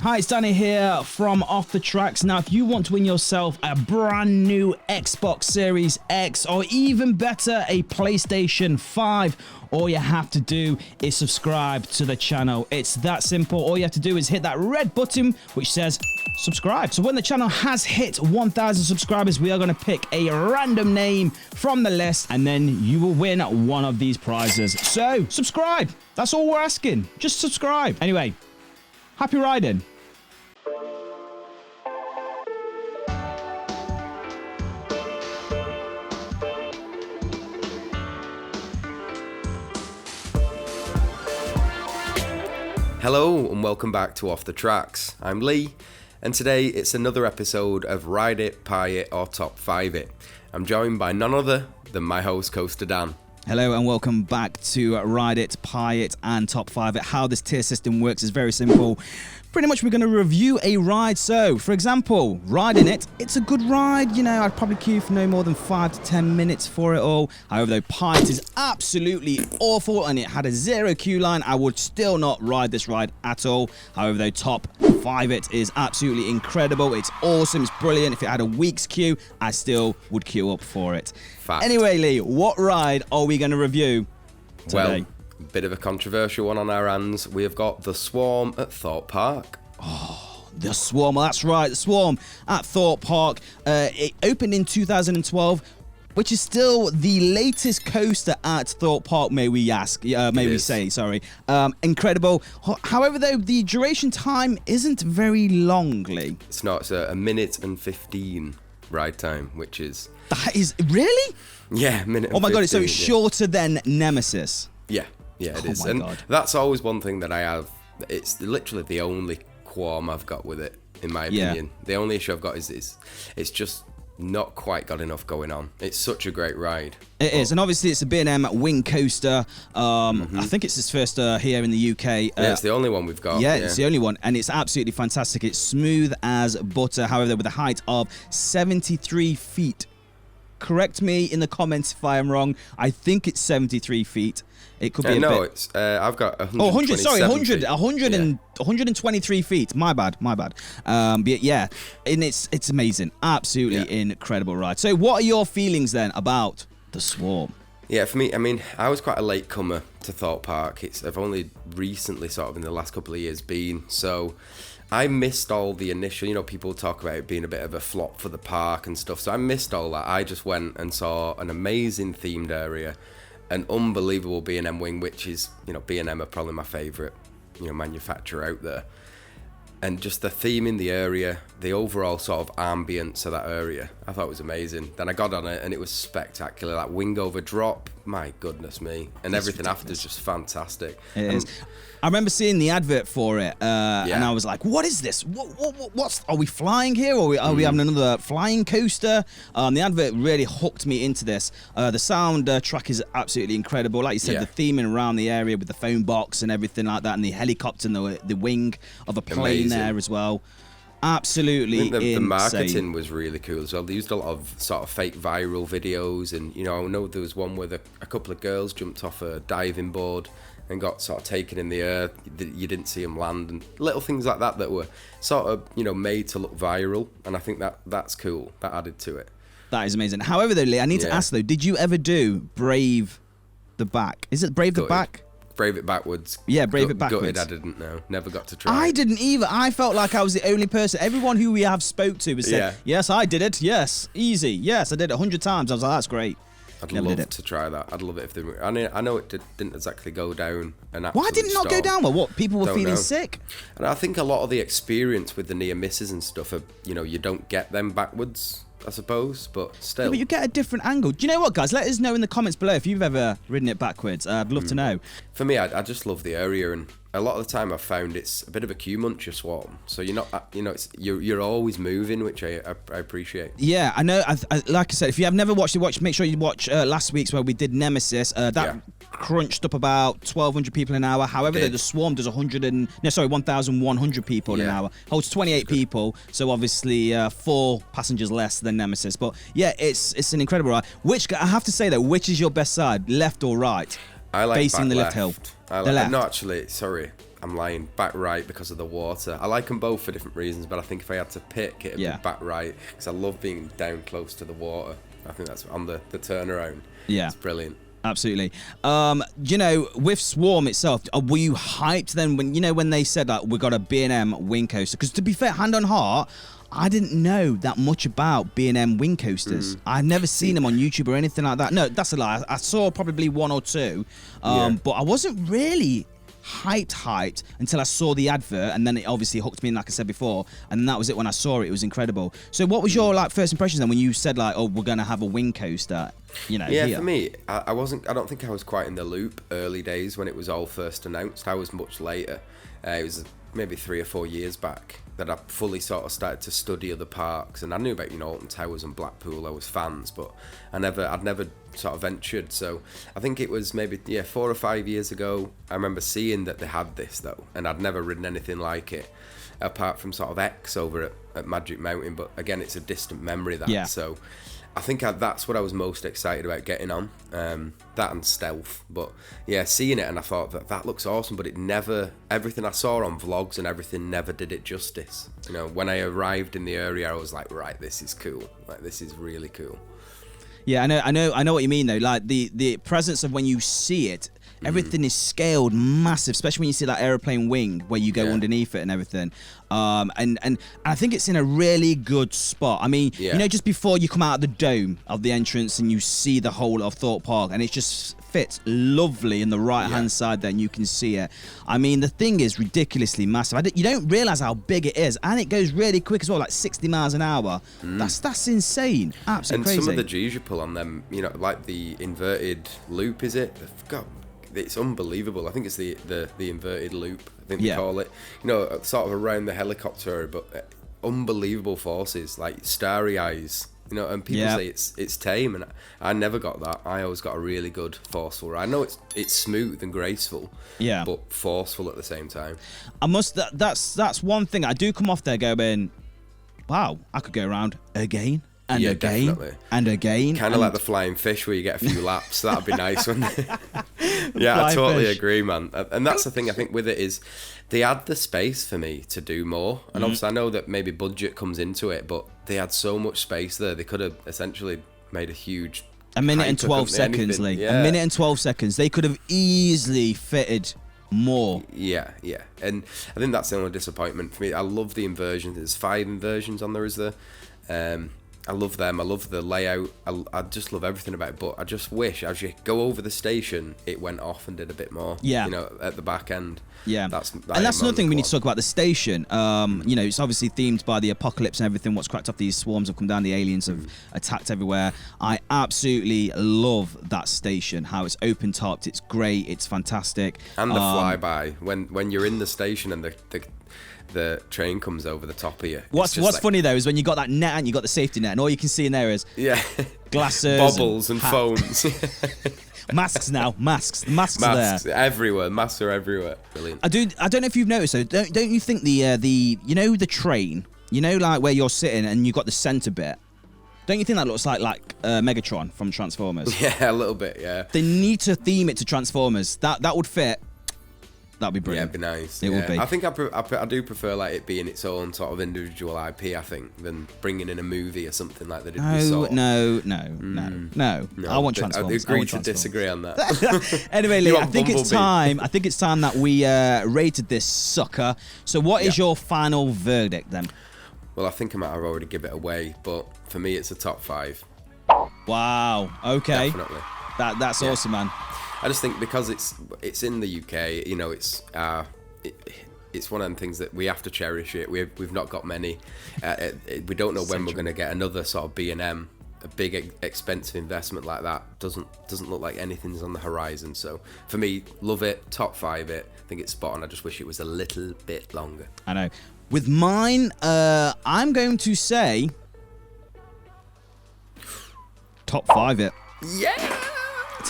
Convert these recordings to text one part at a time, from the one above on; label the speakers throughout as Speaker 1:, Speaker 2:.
Speaker 1: Hi, it's Danny here from Off the Tracks. Now, if you want to win yourself a brand new Xbox Series X or even better, a PlayStation 5, all you have to do is subscribe to the channel. It's that simple. All you have to do is hit that red button which says subscribe. So when the channel has hit 1,000 subscribers, we are going to pick a random name from the list and then you will win one of these prizes. So subscribe. That's all we're asking. Just subscribe. Anyway, happy riding.
Speaker 2: Hello and welcome back to Off the Tracks. I'm Lee, and today it's another episode of Ride It, Pie It or Top 5 It. I'm joined by none other than my host, CoasterDan.
Speaker 1: Hello and welcome back to Ride It, Pie It and Top 5 It. How this tier system works is very simple. Pretty much we're going to review a ride. So, for example, riding it, it's a good ride. You know, I'd probably queue for no more than 5 to 10 minutes for it all. However, though, Pie It is absolutely awful and it had a 0 queue line. I would still not ride this ride at all. However, though, Top 5 It is absolutely incredible. It's awesome. It's brilliant. If it had a week's queue, I still would queue up for it.
Speaker 2: Fact.
Speaker 1: Anyway, Lee, what ride are we going to review today?
Speaker 2: Well, bit of a controversial one on our hands. We have got The Swarm at Thorpe Park.
Speaker 1: Oh, The Swarm. That's right, The Swarm at Thorpe Park. It opened in 2012, which is still the latest coaster at Thorpe Park, may we say. Incredible. However, though, the duration time isn't very long, Lee.
Speaker 2: It's not. It's a minute and 15 ride time, which is...
Speaker 1: That is... Really?
Speaker 2: Yeah, minute and 15.
Speaker 1: Oh my God, so it's shorter than Nemesis.
Speaker 2: Yeah, it is.
Speaker 1: My
Speaker 2: And
Speaker 1: God.
Speaker 2: that's always one thing that I have. It's literally the only qualm I've got with it, in my opinion. The only issue I've got is it's just not quite got enough going on. It's such a great ride.
Speaker 1: It is, and obviously it's a B&M wing coaster. I think it's its first here in the UK.
Speaker 2: Yeah, it's the only one we've got.
Speaker 1: Yeah, it's the only one, and it's absolutely fantastic. It's smooth as butter, however, with a height of 73 feet. Correct me in the comments if I am wrong. I think it's 73 feet. It could be a bit...
Speaker 2: it's I've got
Speaker 1: 123 feet. My bad. But yeah, and it's amazing. Absolutely incredible ride. So what are your feelings then about The Swarm?
Speaker 2: Yeah, for me, I mean, I was quite a late comer to Thorpe Park. I've only recently, sort of in the last couple of years, been. So I missed all the initial, people talk about it being a bit of a flop for the park and stuff. So I missed all that. I just went and saw an amazing themed area, an unbelievable B&M wing, which is, B&M are probably my favourite, manufacturer out there. And just the theme in the area, the overall sort of ambience of that area, I thought was amazing. Then I got on it and it was spectacular. That wing over drop, my goodness me. And everything after is just fantastic.
Speaker 1: It is. I remember seeing the advert for it, and I was like, "What is this? What's? Are we flying here, or are we having another flying coaster?" The advert really hooked me into this. The sound track is absolutely incredible. Like you said, the theming around the area with the phone box and everything like that, and the helicopter and the wing of a plane there as well. Absolutely insane.
Speaker 2: The marketing was really cool as well. They used a lot of sort of fake viral videos, and I know there was one where a couple of girls jumped off a diving board and got sort of taken in the air. You didn't see them land, and little things like that were sort of made to look viral, and I think that's cool. That added to it. That
Speaker 1: is amazing. However, though, Lee, I need to ask though, did you ever do Brave the Back? Is it Brave the Back?
Speaker 2: Brave it backwards.
Speaker 1: Yeah, Brave it backwards.
Speaker 2: Gutted, I didn't know. Never got to try.
Speaker 1: I didn't either. I felt like I was the only person. Everyone who we have spoke to has said, yes, I did it. Yes, easy. Yes, I did it 100 times. I was like, that's great.
Speaker 2: I'd love to try that. I'd love it if they were. I know it didn't exactly go down an absolute
Speaker 1: Why did it not go down well? What, people were feeling sick?
Speaker 2: And I think a lot of the experience with the near misses and stuff are, you don't get them backwards, I suppose, but still.
Speaker 1: Yeah, but you get a different angle. Do you know what, guys? Let us know in the comments below if you've ever ridden it backwards. I'd love to know.
Speaker 2: For me, I just love the area, and a lot of the time I've found it's a bit of a queue muncher swarm. So you're not, you're always moving, which I appreciate.
Speaker 1: Yeah, I know. Like I said, if you have never watched it, make sure you watch last week's where we did Nemesis. That crunched up about 1,200 people an hour. However, the swarm does 1,100 people an hour. Holds 28 people, so obviously 4 passengers less than Nemesis. But yeah, it's an incredible ride. Which I have to say though, which is your best side, left or right?
Speaker 2: I like
Speaker 1: facing the left hill.
Speaker 2: No, actually, sorry. I'm lying. Back right because of the water. I like them both for different reasons, but I think if I had to pick, it'd be back right because I love being down close to the water. I think that's on the turnaround. Yeah, it's brilliant.
Speaker 1: Absolutely. You know, with Swarm itself, were you hyped then when they said like we got a B&M wing coaster? Because to be fair, hand on heart, I didn't know that much about B&M wing coasters. I've never seen them on YouTube or anything like that. No, that's a lie. I saw probably one or two, but I wasn't really hyped until I saw the advert, and then it obviously hooked me in, like I said before, and that was it. When I saw it, it was incredible. So what was your like first impressions then when you said like, oh, we're gonna have a wing coaster, you know?
Speaker 2: Yeah, for me, I don't think I was quite in the loop early days when it was all first announced. I was much later. It was maybe 3 or 4 years back that I fully sort of started to study other parks, and I knew about, you know, Alton Towers and Blackpool. I was fans, but I'd never sort of ventured. So I think it was maybe 4 or 5 years ago. I remember seeing that they had this though, and I'd never ridden anything like it apart from sort of X over at Magic Mountain. But again, it's a distant memory that. So I think that's what I was most excited about getting on, that and Stealth. But yeah, seeing it, and I thought that looks awesome, but everything I saw on vlogs and everything never did it justice. You know, when I arrived in the area, I was like, right, this is cool. Like, this is really cool.
Speaker 1: Yeah, I know what you mean though. Like the presence of when you see it, everything is scaled massive, especially when you see that aeroplane wing where you go underneath it and everything. And I think it's in a really good spot. I mean, you know, just before you come out of the dome of the entrance and you see the whole of Thorpe Park, and it just fits lovely in the right hand side there, and you can see it. I mean, the thing is ridiculously massive. You don't realize how big it is, and it goes really quick as well, like 60 miles an hour. That's insane. Absolutely crazy.
Speaker 2: And some of the G's you pull on them, you know, like the inverted loop, is it? God, it's unbelievable. I think it's the inverted loop, I think they call it. You know, sort of around the helicopter, but unbelievable forces, like starry eyes. You know, and people say it's tame, and I never got that. I always got a really good forceful ride. I know it's smooth and graceful, but forceful at the same time.
Speaker 1: That's one thing. I do come off there going, wow, I could go around again. And again, definitely. And again.
Speaker 2: Kind of like the flying fish where you get a few laps. That'd be nice, wouldn't it? Yeah, I totally agree, man. And that's the thing I think with it is they had the space for me to do more. And obviously I know that maybe budget comes into it, but they had so much space there. They could have essentially made a huge...
Speaker 1: A minute and 12 seconds, Lee. A minute and 12 seconds. They could have easily fitted more.
Speaker 2: Yeah. And I think that's the only disappointment for me. I love the inversions. There's 5 inversions on there, is there? I love them. I love the layout. I just love everything about it. But I just wish as you go over the station, it went off and did a bit more. Yeah. You know, at the back end.
Speaker 1: Yeah. That's another thing we need to talk about, the station. You know, it's obviously themed by the apocalypse and everything. What's cracked off, these swarms have come down. The aliens have attacked everywhere. I absolutely love that station. How it's open topped. It's great. It's fantastic.
Speaker 2: And the flyby when you're in the station and the train comes over the top of you.
Speaker 1: What's funny though is when you got that net and you got the safety net, and all you can see in there is glasses,
Speaker 2: bobbles, and phones.
Speaker 1: Masks now. Masks are there
Speaker 2: everywhere. Masks are everywhere. Brilliant.
Speaker 1: I don't know if you've noticed though. Don't you think the you know the train, you know, like where you're sitting and you got the center bit? Don't you think that looks like Megatron from Transformers?
Speaker 2: Yeah, a little bit. Yeah.
Speaker 1: They need to theme it to Transformers. That would fit. That'd be brilliant.
Speaker 2: Yeah, it'd be nice.
Speaker 1: It would be.
Speaker 2: I think I do prefer like it being its own sort of individual IP, I think, than bringing in a movie or something like they did with Saw.
Speaker 1: No. I want Transformers.
Speaker 2: I agree to disagree on that.
Speaker 1: Anyway, Lee, I think it's time that we rated this sucker. So what is your final verdict then?
Speaker 2: Well, I think I might have already give it away, but for me, it's a top 5.
Speaker 1: Wow. Okay.
Speaker 2: Definitely.
Speaker 1: That's awesome, man.
Speaker 2: I just think because it's in the UK, you know, it's one of them things that we have to cherish it. We've not got many. We don't know when we're going to get another sort of B&M, a big expensive investment like that. Doesn't look like anything's on the horizon. So for me, love it, top 5 it. I think it's spot on. I just wish it was a little bit longer.
Speaker 1: I know. With mine, I'm going to say top 5 it.
Speaker 2: Yeah.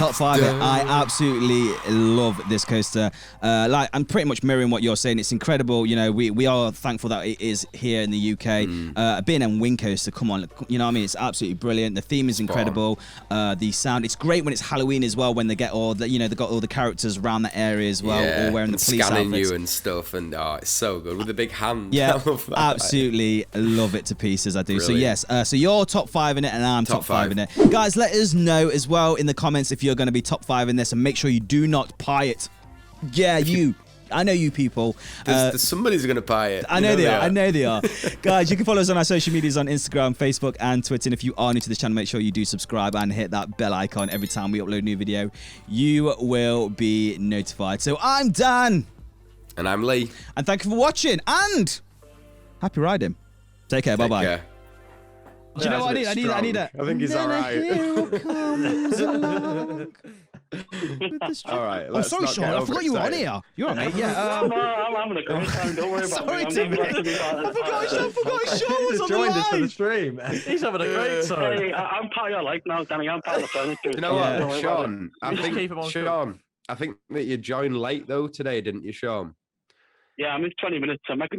Speaker 1: Top 5 it. I absolutely love this coaster. Like, I'm pretty much mirroring what you're saying. It's incredible. You know, we are thankful that it is here in the UK. Being a wing coaster, come on, you know what I mean? It's absolutely brilliant. The theme is incredible. The sound, it's great when it's Halloween as well, when they get all the, you know, they've got all the characters around the area as well, all wearing the police
Speaker 2: scanning
Speaker 1: outfits.
Speaker 2: you and stuff, and it's so good with the big hand.
Speaker 1: Yeah, absolutely love it to pieces. I do.
Speaker 2: Brilliant.
Speaker 1: So yes, so you're top 5 in it, and I'm top 5 in it. Guys, let us know as well in the comments if you're going to be top 5 in this, and make sure you do not pie it. Yeah, you. I know you people.
Speaker 2: Somebody's going to buy it.
Speaker 1: I know they are. I know they are. Guys, you can follow us on our social medias on Instagram, Facebook, and Twitter. And if you are new to this channel, make sure you do subscribe and hit that bell icon every time we upload a new video. You will be notified. So I'm Dan.
Speaker 2: And I'm Lee.
Speaker 1: And thank you for watching. And happy riding. Take care. Bye-bye.
Speaker 2: Care.
Speaker 1: Do you know what I need a...
Speaker 2: I think he's all right.
Speaker 3: All right.
Speaker 1: Oh, sorry, Sean. I forgot you were on here. You're on, mate. Yeah.
Speaker 4: I'm having a great time. Don't worry about
Speaker 1: Sorry,
Speaker 4: me.
Speaker 1: Timmy. I forgot Sean was on the
Speaker 3: Joined us for the
Speaker 1: line.
Speaker 3: stream. He's having a great time.
Speaker 4: Hey, I'm part of your life now, Danny. I'm part of the furniture.
Speaker 2: You know what, Sean? I think that you joined late though today, didn't you, Sean?
Speaker 4: Yeah, I'm in 20 minutes. I'm making